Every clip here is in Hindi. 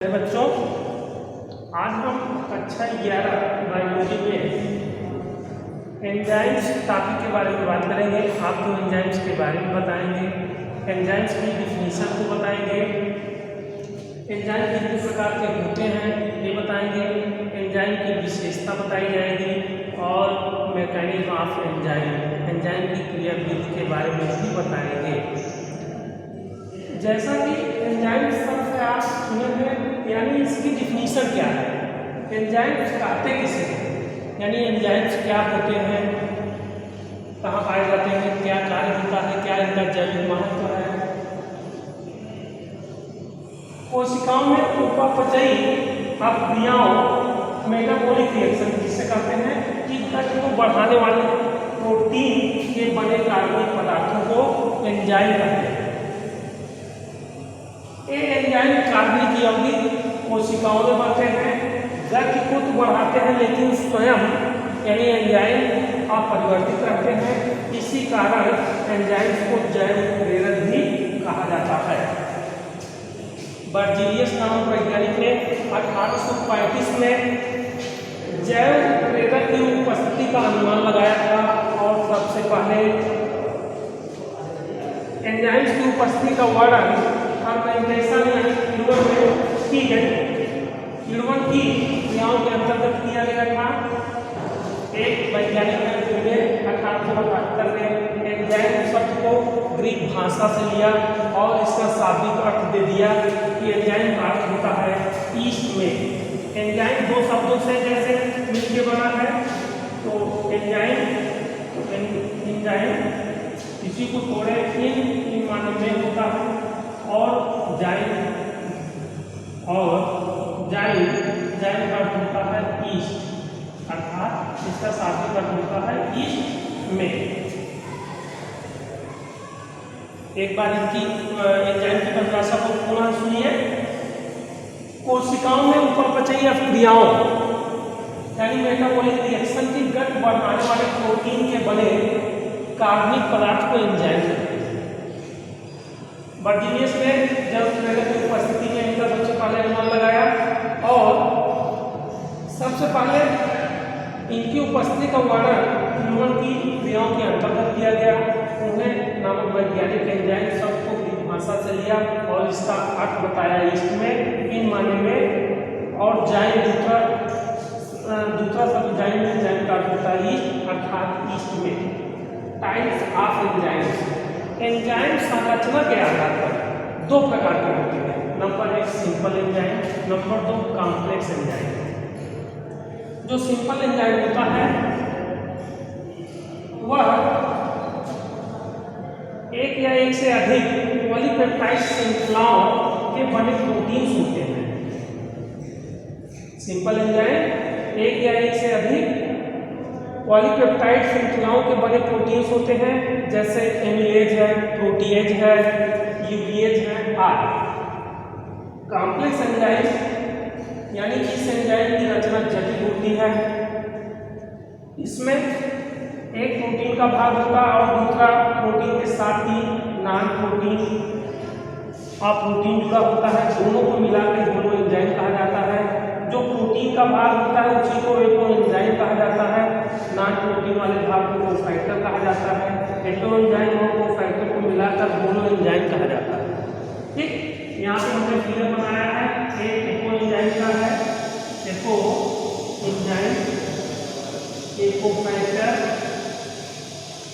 बच्चों, आज हम कक्षा 11 बायोलॉजी में एंजाइम्स टॉपिक के बारे में बात करेंगे। आपको एंजाइम्स के बारे में बताएंगे, एंजाइम्स की डिफिनीशन को बताएंगे, एंजाइम कितने प्रकार के होते हैं ये बताएंगे, एंजाइम की विशेषता बताई जाएगी और मैकेनिज्म ऑफ एंजाइम, एंजाइम की क्रियाविधि के बारे में भी बताएंगे। जैसा कि एंजाइम शब्द से आप सुने हैं, यानी इसकी डिफिनीशन क्या है, एंजाइम्स कहते किसे हैं, यानी एंजाइम्स क्या होते हैं, कहाँ पाए जाते हैं, क्या कार्य होता है, क्या इनका जैविक महत्व है। कोशिकाओं में उपापचयी क्रियाओं मेटाबॉलिक रिएक्शन जिसे कहते हैं कि कट को बढ़ाने वाले प्रोटीन के बने कार्बनिक पदार्थों को एंजाइम कहते हैं। ये एंजाइम कार्बनिक यौगिक कोशिकाओं में बनते हैं, गति को तो बढ़ाते हैं लेकिन स्वयं यानी एंजाइम अपरिवर्तित रहते हैं। इसी कारण एंजाइम को जैव प्रेरक भी कहा जाता है। बर्जीलियस नामक वैज्ञानिक ने 1835 में जैव प्रेरक की उपस्थिति का अनुमान लगाया था और सबसे पहले एंजाइम्स की उपस्थिति का वर्णन फर्मेंटेशन यानी किण्वन में की गई, किण्वन की क्रियाओं के अंतर्गत किया गया था। एक वैज्ञानिक ने 1872 में एंजाइम शब्द को ग्रीक भाषा से लिया और इसका शाब्दिक अर्थ दे दिया कि एंजाइम का अर्थ होता है ईस्ट में। एंजाइम दो शब्दों से जैसे मिलकर बना है, तो एंजाइम किसी को थोड़े इन माने में होता है और जाइम का अर्थ होता है ईस्ट, अर्थात इसका शाब्दिक अर्थ होता है ईस्ट में। एक बार इनकी एंजाइम की परिभाषा को पुनः सुनिए। कोशिकाओं में उपापचयी क्रियाओं यानी मेटाबॉलिक रिएक्शन की गति बढ़ाने वाले प्रोटीन के बने कार्बनिक पदार्थ को एंजाइम कहते हैं। बर्जीलियस ने जब प्रेरक की उपस्थिति में इनका सबसे पहले अनुमान लगाया और सबसे पहले इनकी उपस्थिति का वर्णन किण्वन की क्रियाओं के अंतर्गत किया गया। उन्हें नामक वैज्ञानिक एंजाइम शब्द को ग्रीक भाषा से लिया और इसका अर्थ बताया ईस्ट में, इन माने में, और जाइम दूसरा शब्द जाइम का अर्थ होता है ईस्ट, अर्थात ईस्ट में। टाइप्स ऑफ एंजाइम्स, एंजाइम संरचना के आधार पर दो प्रकार के होते हैं। Number 1 simple enzyme, number 2 complex enzyme. जो सिंपल एंजाइम होता है वह एक या एक से अधिक पॉलीपेप्टाइड श्रृंखलाओं के बने प्रोटीन्स होते हैं। सिंपल एंजाइम एक या एक से अधिक पॉलीपेप्टाइड श्रृंखलाओं के बने प्रोटीन्स होते हैं, जैसे एमिलेज है, प्रोटीएज है, यूरिएज है आदि। कॉम्प्लेक्स एंजाइम यानी इस एंजाइम की रचना जटिल होती है। इसमें एक प्रोटीन का भाग होता है और दूसरा प्रोटीन के साथ ही नॉन प्रोटीन और प्रोटीन जुड़ा होता है। दोनों को मिलाकर दोनों एंजाइम कहा जाता है। जो प्रोटीन का भाग होता है उसी को एंजाइम कहा जाता है। नॉन प्रोटीन वाले भाग को कोफैक्टर कहा जाता है। एंजाइम और कोफैक्टर को मिलाकर दोनों एंजाइम कहा जाता है। ठीक, यहाँ पे हमने फिगर बनाया है, एक एको एंजाइम का है, एको एंजाइम, एक कोफैक्टर,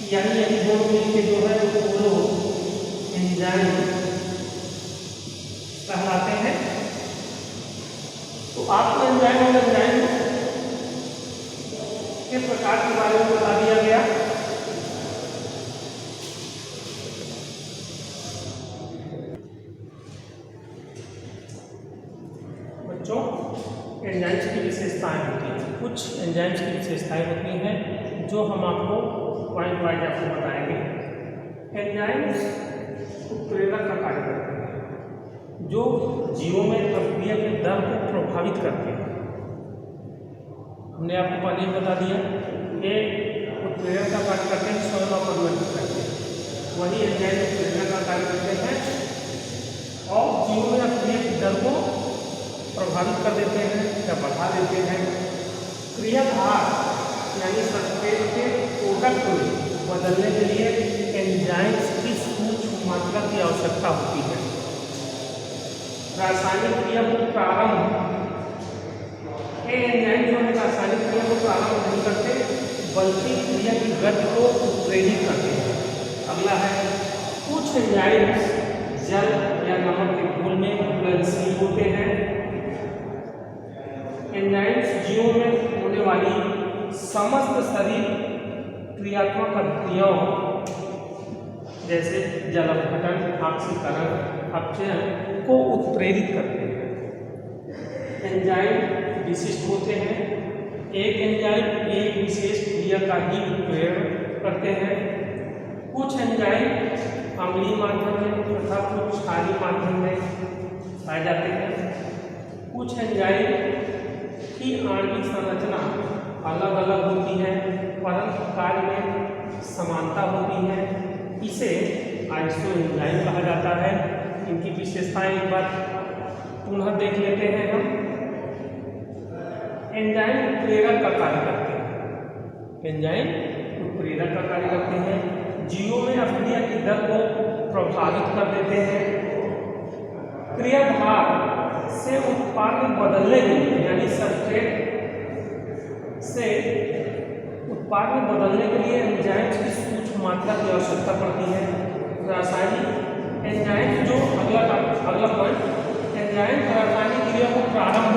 यानी यदि दोनों मिलकर जो है वो दोनों एंजाइम कहलाते हैं। तो आपको एंजाइम और एंजाइम के प्रकार के बारे में बता दिया गया। बच्चों, एंजाइम्स की विशेषताएं होती हैं, कुछ एंजाइम्स की विशेषताएं होती हैं जो हम आपको पॉइंट वाइज आपको बताएंगे। एंजाइम्स उत्प्रेरक का कार्य करते हैं जो जीवों में प्रक्रिया के दर को प्रभावित करते हैं। हमने आपको पहले ही बता दिया कि उत्प्रेरक का कार्य करते हैं, स्वयं अपरिवर्तित करते हैं, वही एंजाइम उत्प्रेरक का कार्य करते हैं और जीवों में प्रक्रिया की दर को प्रभावित कर देते हैं या बढ़ा देते हैं। क्रियाधार यानी सब्सट्रेट के प्रोडक्ट में बदलने के लिए एंजाइम्स की सूक्ष्म मात्रा की आवश्यकता होती है। रासायनिक क्रिया को प्रारंभ ये एंजाइम जो है रासायनिक क्रिया को प्रारंभ नहीं करते बल्कि क्रिया की गति को उत्प्रेरित करते हैं। अगला है कुछ एंजाइम्स जल या नमक के घोल में घुलनशील होते हैं। एंजाइम्स जीवों में होने वाली समस्त शरीर क्रियात्मक अभिक्रियाओं जैसे जल अपघटन, ऑक्सीकरण, अपचयन को उत्प्रेरित करते हैं। एंजाइम विशिष्ट होते हैं। एक एंजाइम एक विशेष क्रिया का ही उत्प्रेरण करते हैं। कुछ एंजाइम अम्लीय माध्यम में तथा कुछ क्षारीय माध्यम में पाए जाते हैं। कुछ एंजाइम की आणविक संरचना अलग अलग होती है परंतु कार्य में समानता होती है। इसे आइसो एंजाइम कहा जाता है। इनकी विशेषताएं एक बार पुनः देख लेते हैं हम। एंजाइम उत्प्रेरक का कार्य करते हैं। एंजाइम उत्प्रेरक का कार्य करते हैं। जीवों में अभिक्रिया की दर को प्रभावित कर देते हैं। क्रियाधार से उत्पाद बदलने के लिए यानी सब्सट्रेट से उत्पाद में बदलने के लिए एंजाइम्स की सूक्ष्म मात्रा की आवश्यकता पड़ती है। रासायनिक एंजाइम जो अगला पॉइंट एंजाइम रासायनिक क्रिया को प्रारंभ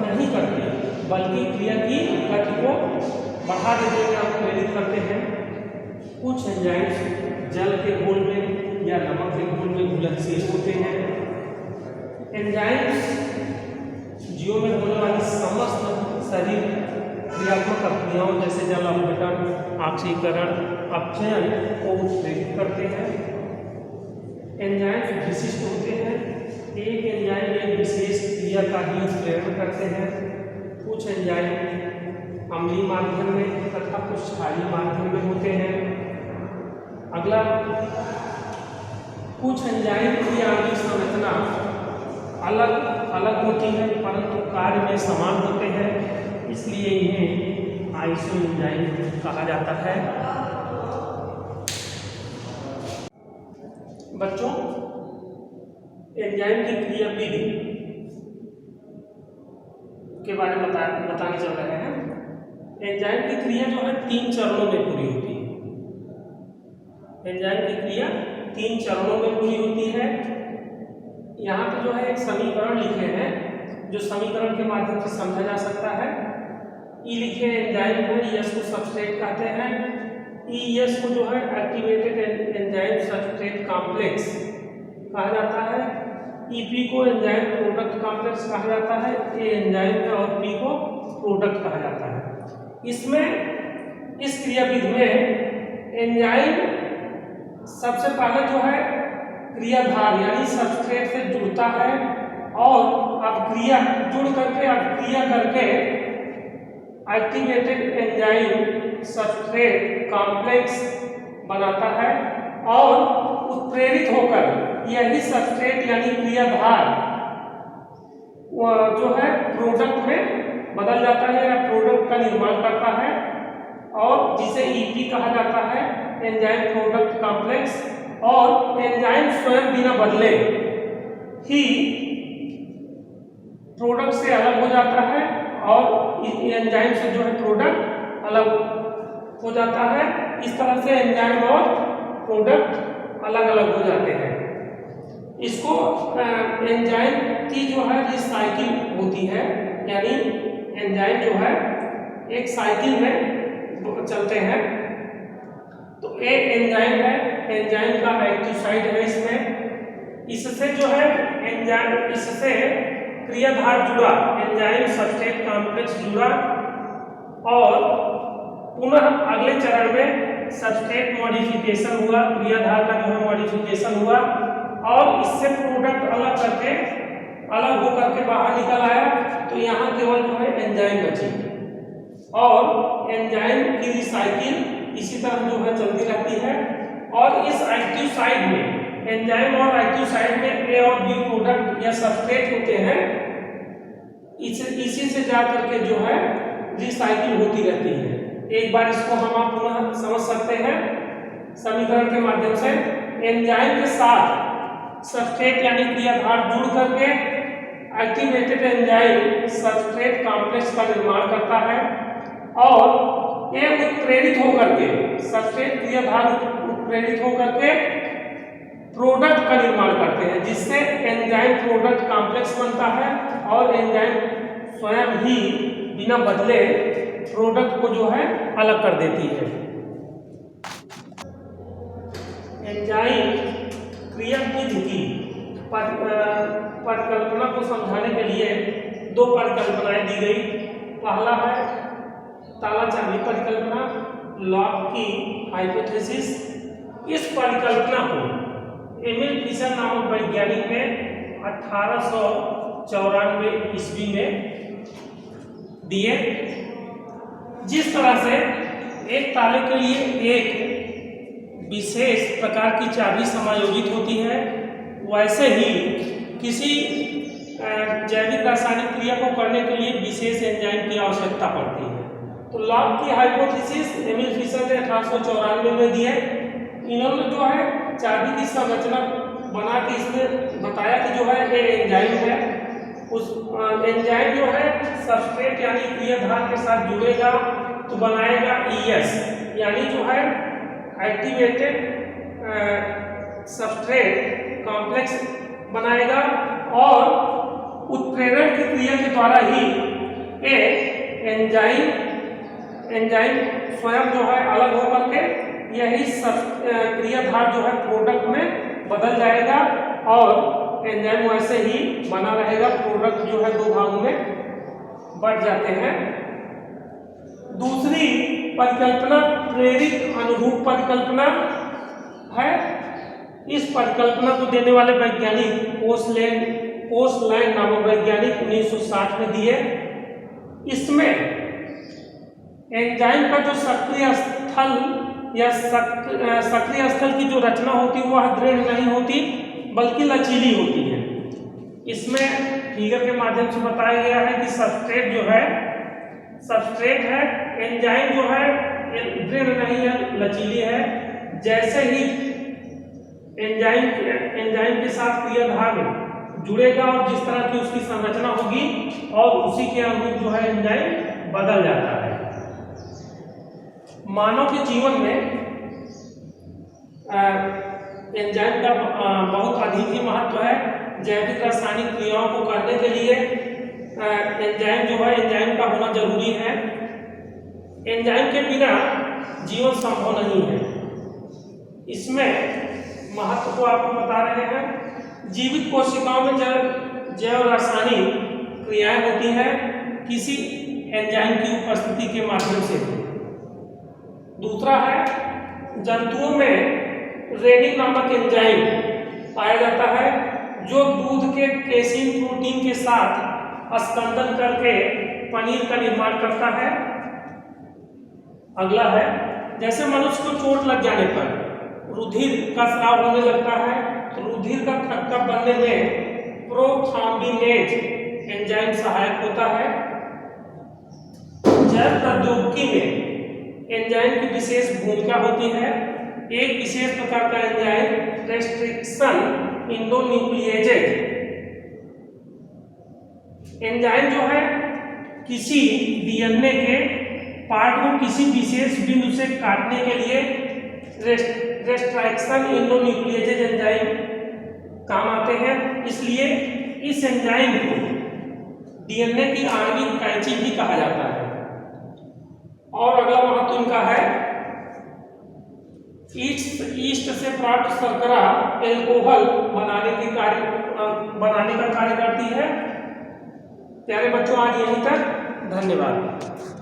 नहीं करते बल्कि क्रिया की गति को बढ़ा देते हैं और प्रेरित करते हैं। कुछ एंजाइम्स जल के घोल में या नमक के घोल में घुलनशील होते हैं। एंजाइम्स जीवों में होने वाली समस्त शरीर क्रियात्मक अभिक्रियाओं जैसे जल अपघटन, ऑक्सीकरण, अपचयन को उत्प्रेरित करते हैं। एंजाइम्स विशिष्ट होते हैं। एक एंजाइम एक विशेष क्रिया का ही उत्प्रेरण करते हैं। कुछ एंजाइम अम्लीय माध्यम में तथा कुछ क्षारीय माध्यम में होते हैं। अगला कुछ एंजाइम की आणविक संरचना अलग अलग होती है परंतु कार्य में समान होते हैं इसलिए इन्हें आइसो एंजाइम कहा जाता है। बच्चों एंजाइम की क्रिया विधि के बारे में बताने चल रहे हैं। एंजाइम की क्रिया जो है 3 चरणों में पूरी होती है। एंजाइम की क्रिया 3 चरणों में पूरी होती है। यहाँ पे जो है एक समीकरण लिखे हैं जो समीकरण के माध्यम से समझा जा सकता है। ई लिखे एंजाइम को ईएस को सबस्ट्रेट कहते हैं। ईएस को जो है एक्टिवेटेड एंजाइम सबस्ट्रेट कॉम्प्लेक्स कहा जाता है। ईपी को एंजाइम प्रोडक्ट कॉम्प्लेक्स कहा जाता है। ए एंजाइम है और पी को प्रोडक्ट कहा जाता है। इसमें इस क्रियाविधि में एंजाइम सबसे पहले जो है क्रियाधार यानी सबस्ट्रेट से जुड़ता है और अभिक्रिया जुड़ करके अभिक्रिया करके एक्टिवेटेड एंजाइम सबस्ट्रेट कॉम्प्लेक्स बनाता है और उत्प्रेरित होकर यही सबस्ट्रेट यानी क्रियाधार जो है प्रोडक्ट में बदल जाता है या प्रोडक्ट का निर्माण करता है और जिसे ईपी कहा जाता है एंजाइम प्रोडक्ट कॉम्प्लेक्स। और एंजाइम स्वयं बिना बदले ही प्रोडक्ट से अलग हो जाता है और एंजाइम से जो है प्रोडक्ट अलग हो जाता है। इस तरह से एंजाइम और प्रोडक्ट अलग अलग हो जाते हैं। इसको एंजाइम की जो है रिसाइकिल होती है यानी एंजाइम जो है एक साइकिल में चलते हैं। तो एक एंजाइम है, एंजाइम का एक्टिव साइट है इसमें। इससे जो है एंजाइम इससे क्रियाधार जुड़ा एंजाइम सबस्ट्रेट कॉम्प्लेक्स जुड़ा और पुनः अगले चरण में सबस्ट्रेट मॉडिफिकेशन हुआ, क्रियाधार का जो है मॉडिफिकेशन हुआ और इससे प्रोडक्ट अलग करके अलग होकर के बाहर निकल आया। तो यहाँ केवल जो है एंजाइम बची और एंजाइम की रिसाइकिल इसी तरह जो है चलती रहती है। और इस एक्टिव साइड में एंजाइम और एक्टिव साइड में ए और बी प्रोडक्ट या सबस्ट्रेट होते हैं इसी से जा करके जो है रिसाइकिल होती रहती है। एक बार इसको हम आप पुनः समझ सकते हैं समीकरण के माध्यम से। एंजाइम के साथ सब्सट्रेट यानी क्रियाधार जुड़ करके एक्टिवेटेड एंजाइम सब्सट्रेट कॉम्प्लेक्स का निर्माण करता है और ये उत्प्रेरित होकर के सब्सट्रेट क्रियाधार उत्प्रेरित होकर के प्रोडक्ट का निर्माण करते हैं, जिससे एंजाइम प्रोडक्ट कॉम्प्लेक्स बनता है और एंजाइम स्वयं ही बिना बदले प्रोडक्ट को जो है अलग कर देती है। एंजाइम क्रियाविधि की परिकल्पना को समझाने के लिए दो परिकल्पनाएं दी गई। पहला है ताला चाबी परिकल्पना, लॉक की हाइपोथेसिस। इस परिकल्पना को एमिल फिशर नामक वैज्ञानिक ने 1894 ईस्वी में दिए। जिस तरह से एक ताले के लिए एक विशेष प्रकार की चाबी समायोजित होती है, वैसे ही किसी जैविक रासायनिक क्रिया को करने के लिए विशेष एंजाइम की आवश्यकता पड़ती है। तो लॉक की हाइपोथेसिस एमिल फिशर ने 1894 में दी है। इन्होंने जो है चाबी की संरचना बना के इसमें बताया कि जो है ये एंजाइम है। उस एंजाइम जो है सब्सट्रेट यानी क्रियाधार के साथ जुड़ेगा तो बनाएगा ES, यानी जो है एक्टिवेटेड सब्सट्रेट कॉम्प्लेक्स बनाएगा और उत्प्रेरण की क्रिया के द्वारा ही ये एंजाइम स्वयं जो है अलग होकर के यही क्रियाधार जो है प्रोडक्ट में बदल जाएगा और एंजाइम वैसे ही बना रहेगा। प्रोडक्ट जो है दो भागों में बढ़ जाते हैं। दूसरी परिकल्पना प्रेरित अनुरूप परिकल्पना है। इस परिकल्पना को देने वाले वैज्ञानिक कोसलैंड नामक वैज्ञानिक 1960 में दिए। इसमें एंजाइम का जो सक्रिय स्थल या सक्रिय स्थल की जो रचना होती है वह दृढ़ नहीं होती बल्कि लचीली होती है। इसमें फिगर के माध्यम से बताया गया है कि सब्सट्रेट जो है सब्सट्रेट है, एंजाइम जो है दृढ़ नहीं है, लचीली है। जैसे ही एंजाइम के साथ क्रियाधार जुड़ेगा और जिस तरह की उसकी संरचना होगी और उसी के अनुरूप जो है एंजाइम बदल जाता है। मानव के जीवन में एंजाइम का बहुत अधिक ही महत्व है। जैविक रासायनिक क्रियाओं को करने के लिए एंजाइम का होना जरूरी है। एंजाइम के बिना जीवन संभव नहीं है। इसमें महत्व को आपको बता रहे हैं। जीवित कोशिकाओं में जैव रासायनिक क्रियाएं होती हैं किसी एंजाइम की उपस्थिति के माध्यम से। दूसरा है जंतुओं में रेनिन नामक एंजाइम पाया जाता है जो दूध के केसिन प्रोटीन के साथ स्कंदन करके पनीर का निर्माण करता है। अगला है जैसे मनुष्य को चोट लग जाने पर रुधिर का स्राव होने लगता है तो रुधिर का थक्का बनने में प्रोथ्रोम्बिनेज एंजाइम सहायक होता है। जैव प्रौद्योगिकी में एंजाइम की विशेष भूमिका होती है। एक विशेष प्रकार का एंजाइम रेस्ट्रिक्शन इंडोन्यूक्लिएजेज एंजाइम जो है किसी डीएनए के पार्ट को किसी विशेष बिंदु से काटने के लिए रेस्ट्रिक्शन इंडोन्यूक्लिएजेज एंजाइम काम आते हैं। इसलिए इस एंजाइम को डीएनए की आणविक कैंची भी कहा जाता है। और अगला महत्व इनका है ईस्ट से प्राप्त शर्करा एल्कोहल बनाने का कार्य करती है। प्यारे बच्चों आज यहीं तक, धन्यवाद।